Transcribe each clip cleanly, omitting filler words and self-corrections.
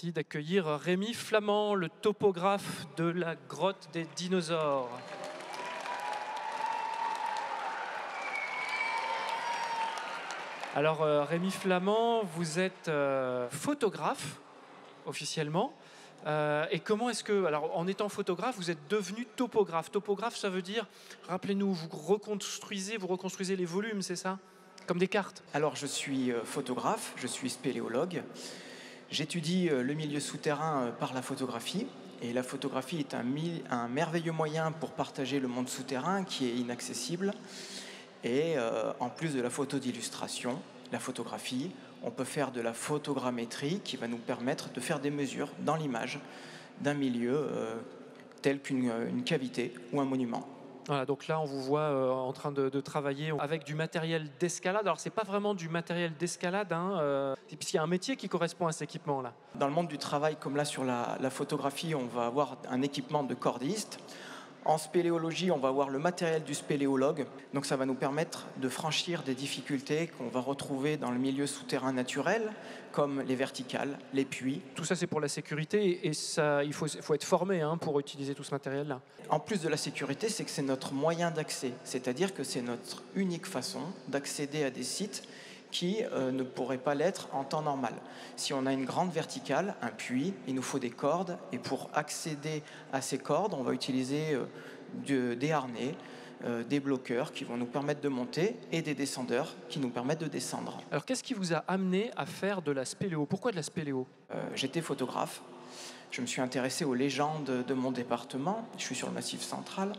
gentil d'accueillir Rémi Flamand, le topographe de la grotte des dinosaures. Alors Rémi Flamand, vous êtes photographe officiellement. Et comment est-ce que, alors en étant photographe, vous êtes devenu topographe? Topographe, ça veut dire, rappelez-nous, vous reconstruisez les volumes, c'est ça? Comme des cartes? Alors je suis photographe, je suis spéléologue. J'étudie le milieu souterrain par la photographie. Et la photographie est un merveilleux moyen pour partager le monde souterrain qui est inaccessible. Et en plus de la photo d'illustration, la photographie, on peut faire de la photogrammétrie qui va nous permettre de faire des mesures dans l'image d'un milieu tel qu'une cavité ou un monument. Voilà, donc là, on vous voit en train de travailler avec du matériel d'escalade. Alors, c'est pas vraiment du matériel d'escalade, puisqu'il y a un métier qui correspond à cet équipement-là. Dans le monde du travail, comme là sur la photographie, on va avoir un équipement de cordiste. En spéléologie, on va avoir le matériel du spéléologue. Donc ça va nous permettre de franchir des difficultés qu'on va retrouver dans le milieu souterrain naturel, comme les verticales, les puits. Tout ça, c'est pour la sécurité et ça, il faut être formé pour utiliser tout ce matériel-là. En plus de la sécurité, c'est que c'est notre moyen d'accès. C'est-à-dire que c'est notre unique façon d'accéder à des sites qui ne pourraient pas l'être en temps normal. Si on a une grande verticale, un puits, il nous faut des cordes, et pour accéder à ces cordes, on va utiliser des harnais, des bloqueurs qui vont nous permettre de monter, et des descendeurs qui nous permettent de descendre. Alors qu'est-ce qui vous a amené à faire de la spéléo? Pourquoi de la spéléo? J'étais photographe, je me suis intéressé aux légendes de mon département, je suis sur le Massif central.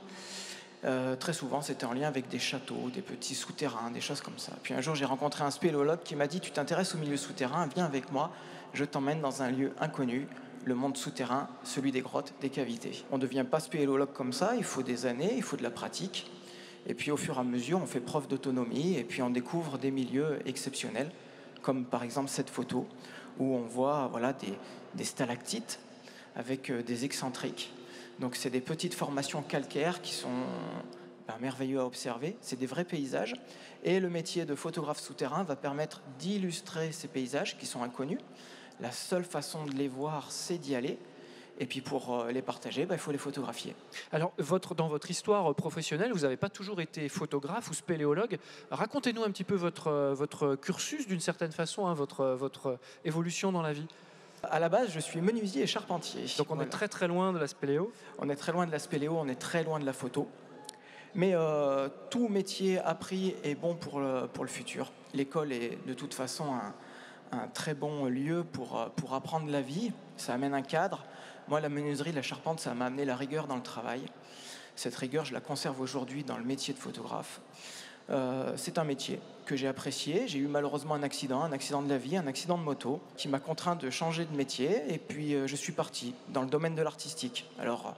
Très souvent, c'était en lien avec des châteaux, des petits souterrains, des choses comme ça. Puis un jour, j'ai rencontré un spéléologue qui m'a dit « Tu t'intéresses au milieu souterrain, viens avec moi, je t'emmène dans un lieu inconnu, le monde souterrain, celui des grottes, des cavités. » On ne devient pas spéléologue comme ça, il faut des années, il faut de la pratique. Et puis au fur et à mesure, on fait preuve d'autonomie et puis on découvre des milieux exceptionnels, comme par exemple cette photo, où on voit des stalactites avec des excentriques. Donc c'est des petites formations calcaires qui sont merveilleux à observer, c'est des vrais paysages. Et le métier de photographe souterrain va permettre d'illustrer ces paysages qui sont inconnus. La seule façon de les voir, c'est d'y aller. Et puis pour les partager, il faut les photographier. Alors dans votre histoire professionnelle, vous n'avez pas toujours été photographe ou spéléologue. Racontez-nous un petit peu votre cursus d'une certaine façon, votre évolution dans la vie. À la base, je suis menuisier et charpentier. Donc on est très très loin de la spéléo. On est très loin de la spéléo, on est très loin de la photo. Mais tout métier appris est bon pour le futur. L'école est de toute façon un très bon lieu pour apprendre la vie. Ça amène un cadre. Moi, la menuiserie, la charpente, ça m'a amené la rigueur dans le travail. Cette rigueur, je la conserve aujourd'hui dans le métier de photographe. C'est un métier que j'ai apprécié. J'ai eu malheureusement un accident de la vie, un accident de moto, qui m'a contraint de changer de métier. Et puis je suis parti dans le domaine de l'artistique. Alors,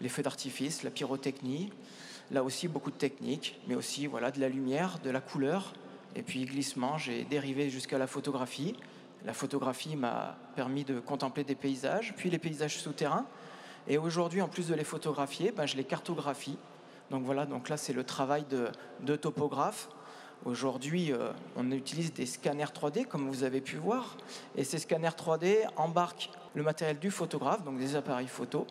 les feux d'artifice, la pyrotechnie, là aussi beaucoup de techniques, mais aussi de la lumière, de la couleur. Et puis glissement, j'ai dérivé jusqu'à la photographie. La photographie m'a permis de contempler des paysages, puis les paysages souterrains. Et aujourd'hui, en plus de les photographier, je les cartographie. Donc là, c'est le travail de topographe. Aujourd'hui, on utilise des scanners 3D, comme vous avez pu voir. Et ces scanners 3D embarquent le matériel du photographe, donc des appareils photo.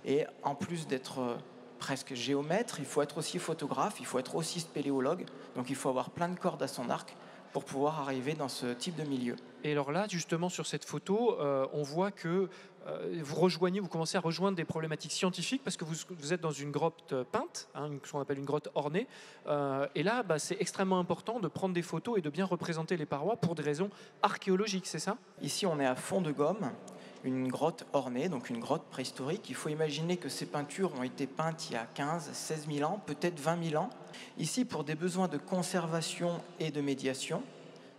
Et en plus d'être presque géomètre, il faut être aussi photographe, il faut être aussi spéléologue. Donc il faut avoir plein de cordes à son arc pour pouvoir arriver dans ce type de milieu. Et alors là, justement, sur cette photo, on voit que vous commencez à rejoindre des problématiques scientifiques parce que vous êtes dans une grotte peinte, ce qu'on appelle une grotte ornée. Et là, c'est extrêmement important de prendre des photos et de bien représenter les parois pour des raisons archéologiques, c'est ça? Ici, on est à Fond de Gomme, une grotte ornée, donc une grotte préhistorique. Il faut imaginer que ces peintures ont été peintes il y a 15, 16 000 ans, peut-être 20 000 ans. Ici, pour des besoins de conservation et de médiation,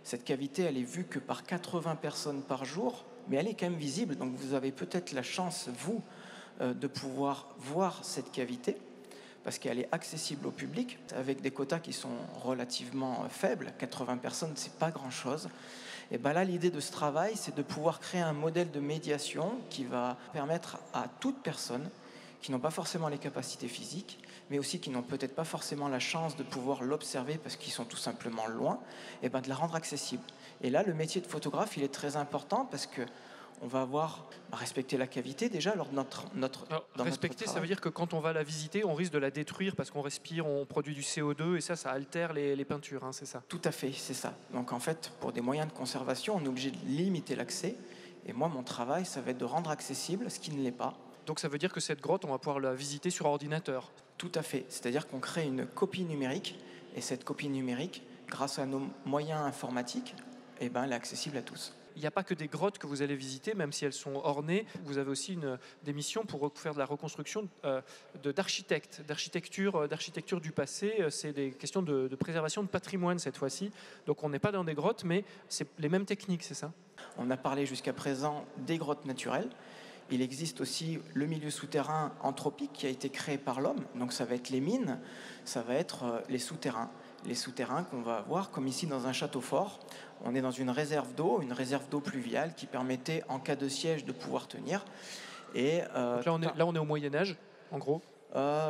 cette cavité, elle est vue que par 80 personnes par jour, mais elle est quand même visible. Donc vous avez peut-être la chance, vous, de pouvoir voir cette cavité, parce qu'elle est accessible au public, avec des quotas qui sont relativement faibles. 80 personnes, c'est pas grand-chose. Et là, l'idée de ce travail, c'est de pouvoir créer un modèle de médiation qui va permettre à toute personne qui n'ont pas forcément les capacités physiques, mais aussi qui n'ont peut-être pas forcément la chance de pouvoir l'observer parce qu'ils sont tout simplement loin, de la rendre accessible. Et là, le métier de photographe, il est très important parce que On va avoir respecté la cavité déjà lors de Alors, dans notre respecter, ça veut travail. dire que quand on va la visiter, on risque de la détruire parce qu'on respire, on produit du CO2 et ça altère les peintures, hein, c'est ça. Tout à fait, c'est ça. Donc en fait, pour des moyens de conservation, on est obligé de limiter l'accès. Et moi, mon travail, ça va être de rendre accessible ce qui ne l'est pas. Donc ça veut dire que cette grotte, on va pouvoir la visiter sur ordinateur. Tout à fait. C'est-à-dire qu'on crée une copie numérique. Et cette copie numérique, grâce à nos moyens informatiques, eh ben, elle est accessible à tous. Il n'y a pas que des grottes que vous allez visiter, même si elles sont ornées. Vous avez aussi des missions pour faire de la reconstruction d'architecture du passé. C'est des questions de préservation de patrimoine cette fois-ci. Donc on n'est pas dans des grottes, mais c'est les mêmes techniques, c'est ça? On a parlé jusqu'à présent des grottes naturelles. Il existe aussi le milieu souterrain anthropique qui a été créé par l'homme. Donc ça va être les mines, ça va être les souterrains. Les souterrains qu'on va avoir, comme ici dans un château fort. On est dans une réserve d'eau pluviale qui permettait, en cas de siège, de pouvoir tenir. Et, Donc là, on est au Moyen-Âge, en gros.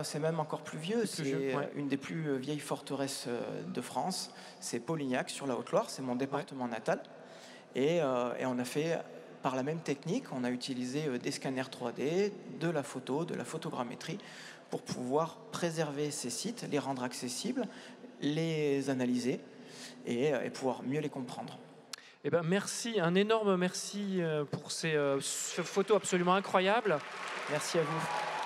c'est même encore plus vieux. Plus vieux, ouais. Une des plus vieilles forteresses de France. C'est Polignac, sur la Haute-Loire. C'est mon département natal. Et on a fait, par la même technique, on a utilisé des scanners 3D, de la photo, de la photogrammétrie, pour pouvoir préserver ces sites, les rendre accessibles, les analyser et pouvoir mieux les comprendre. Eh ben, merci, un énorme merci pour ces photos absolument incroyables. Merci à vous.